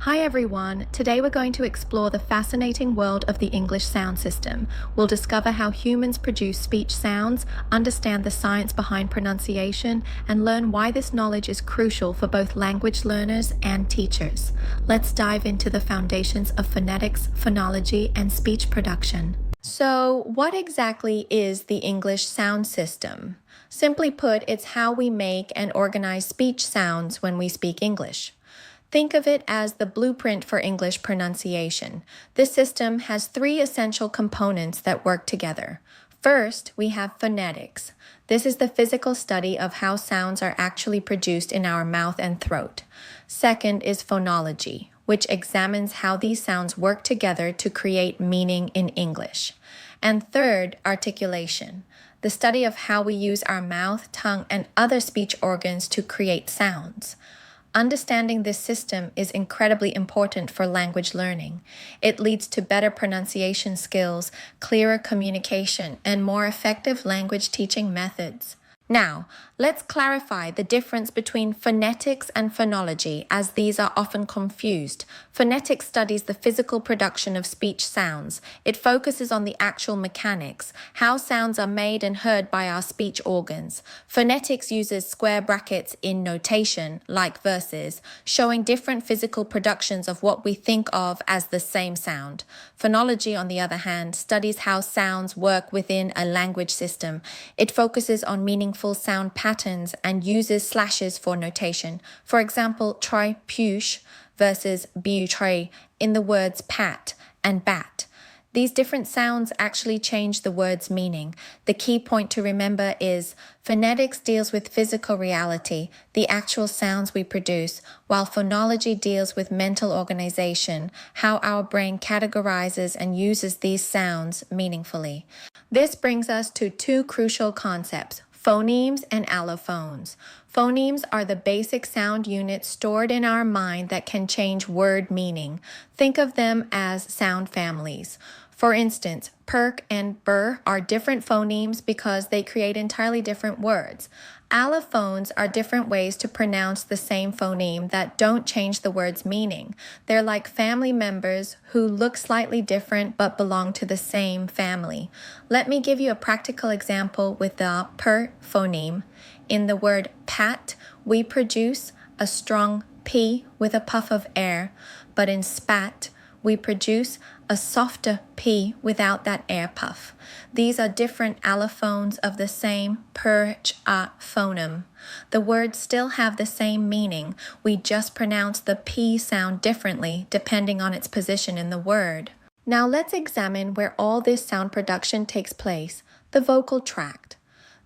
Hi everyone, today we're going to explore the fascinating world of the English sound system. We'll discover how humans produce speech sounds, understand the science behind pronunciation, and learn why this knowledge is crucial for both language learners and teachers. Let's dive into the foundations of phonetics, phonology, and speech production. So, what exactly is the English sound system? Simply put, it's how we make and organize speech sounds when we speak English. Think of it as the blueprint for English pronunciation. This system has three essential components that work together. First, we have phonetics. This is the physical study of how sounds are actually produced in our mouth and throat. Second is phonology, which examines how these sounds work together to create meaning in English. And third, articulation, the study of how we use our mouth, tongue, and other speech organs to create sounds. Understanding this system is incredibly important for language learning. It leads to better pronunciation skills, clearer communication, and more effective language teaching methods. Now, let's clarify the difference between phonetics and phonology, as these are often confused. Phonetics studies the physical production of speech sounds. It focuses on the actual mechanics, how sounds are made and heard by our speech organs. Phonetics uses square brackets in notation, like verses, showing different physical productions of what we think of as the same sound. Phonology, on the other hand, studies how sounds work within a language system. It focuses on meaningful sound patterns and uses slashes for notation. For example, try push versus butray in the words pat and bat. These different sounds actually change the word's meaning. The key point to remember is phonetics deals with physical reality, the actual sounds we produce, while phonology deals with mental organization, how our brain categorizes and uses these sounds meaningfully. This brings us to two crucial concepts: phonemes and allophones. Phonemes are the basic sound units stored in our mind that can change word meaning. Think of them as sound families. For instance, perk and burr are different phonemes because they create entirely different words. Allophones are different ways to pronounce the same phoneme that don't change the word's meaning. They're like family members who look slightly different but belong to the same family. Let me give you a practical example with the per phoneme. In the word pat, we produce a strong P with a puff of air, but in spat, we produce a softer P without that air puff. These are different allophones of the same per-ch-a phoneme. The words still have the same meaning. We just pronounce the P sound differently depending on its position in the word. Now let's examine where all this sound production takes place, the vocal tract.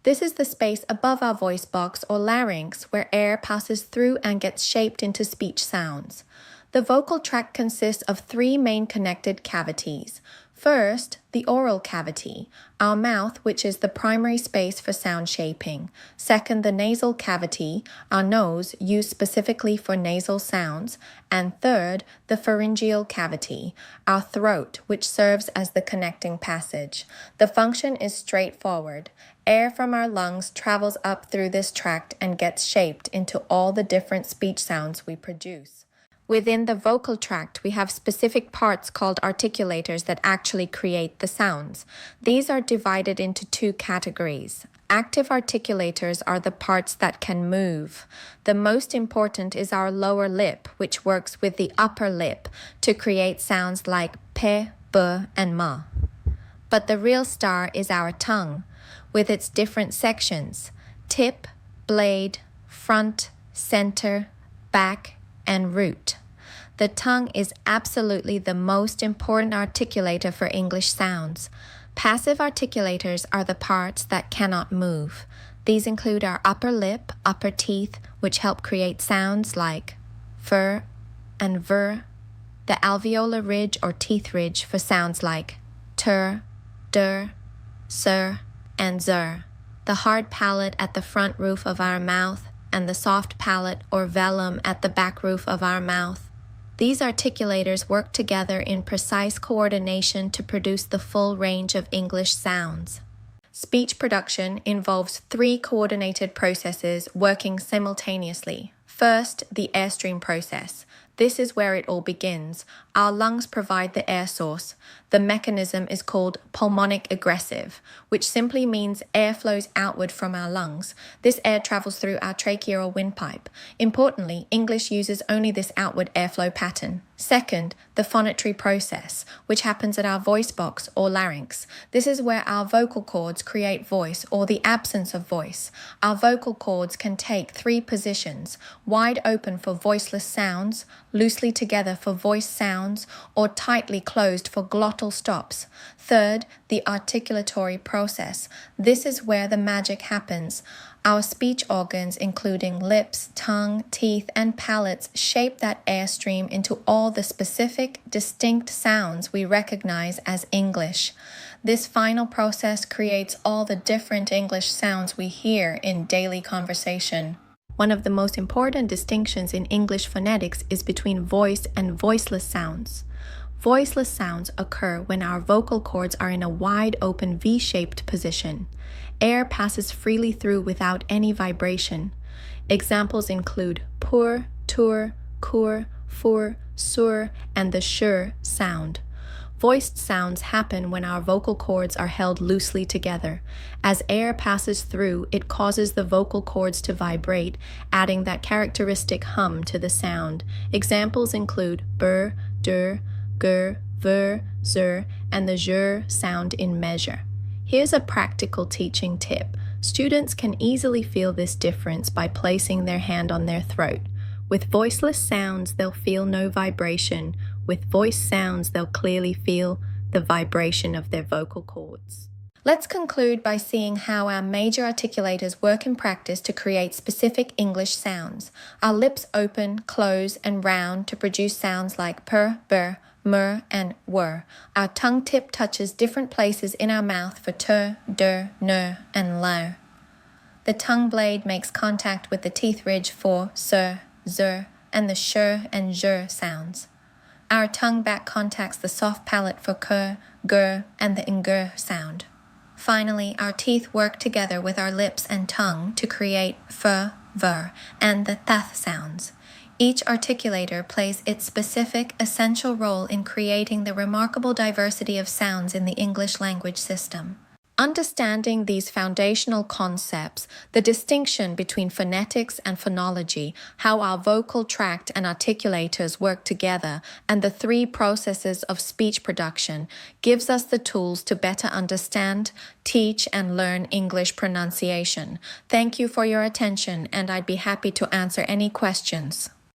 This is the space above our voice box or larynx where air passes through and gets shaped into speech sounds. The vocal tract consists of three main connected cavities. First, the oral cavity, our mouth, which is the primary space for sound shaping. Second, the nasal cavity, our nose, used specifically for nasal sounds. And third, the pharyngeal cavity, our throat, which serves as the connecting passage. The function is straightforward. Air from our lungs travels up through this tract and gets shaped into all the different speech sounds we produce. Within the vocal tract, we have specific parts called articulators that actually create the sounds. These are divided into two categories. Active articulators are the parts that can move. The most important is our lower lip, which works with the upper lip to create sounds like p, b, and ma. But the real star is our tongue, with its different sections: tip, blade, front, center, back, and root. The tongue is absolutely the most important articulator for English sounds. Passive articulators are the parts that cannot move. These include our upper lip, upper teeth, which help create sounds like fur and ver, the alveolar ridge or teeth ridge for sounds like ter, der, sir, and zer, the hard palate at the front roof of our mouth, and the soft palate or velum at the back roof of our mouth. These articulators work together in precise coordination to produce the full range of English sounds. Speech production involves three coordinated processes working simultaneously. First, the airstream process. This is where it all begins. Our lungs provide the air source. The mechanism is called pulmonic egressive, which simply means air flows outward from our lungs. This air travels through our tracheal windpipe. Importantly, English uses only this outward airflow pattern. Second, the phonatory process, which happens at our voice box or larynx. This is where our vocal cords create voice or the absence of voice. Our vocal cords can take 3 positions: wide open for voiceless sounds, loosely together for voice sounds, or tightly closed for glottal stops. Third, the articulatory process. This is where the magic happens. Our speech organs, including lips, tongue, teeth, and palates, shape that airstream into all the specific, distinct sounds we recognize as English. This final process creates all the different English sounds we hear in daily conversation. One of the most important distinctions in English phonetics is between voiced and voiceless sounds. Voiceless sounds occur when our vocal cords are in a wide open V-shaped position. Air passes freely through without any vibration. Examples include pur, tur, kur, fur, sur, and the shur sound. Voiced sounds happen when our vocal cords are held loosely together. As air passes through, it causes the vocal cords to vibrate, adding that characteristic hum to the sound. Examples include bur, dur, gur, ver, zur, and the zhur sound in measure. Here's a practical teaching tip. Students can easily feel this difference by placing their hand on their throat. With voiceless sounds, they'll feel no vibration. With voice sounds, they'll clearly feel the vibration of their vocal cords. Let's conclude by seeing how our major articulators work in practice to create specific English sounds. Our lips open, close, and round to produce sounds like per, bur, mur, and were. Our tongue tip touches different places in our mouth for ter, der, ner, and lau. The tongue blade makes contact with the teeth ridge for sir, zur, and the shur and zhur sounds. Our tongue back contacts the soft palate for ker, gur, and the ngur sound. Finally, our teeth work together with our lips and tongue to create f, ver, and the th sounds. Each articulator plays its specific, essential role in creating the remarkable diversity of sounds in the English language system. Understanding these foundational concepts, the distinction between phonetics and phonology, how our vocal tract and articulators work together, and the 3 processes of speech production, gives us the tools to better understand, teach, and learn English pronunciation. Thank you for your attention, and I'd be happy to answer any questions.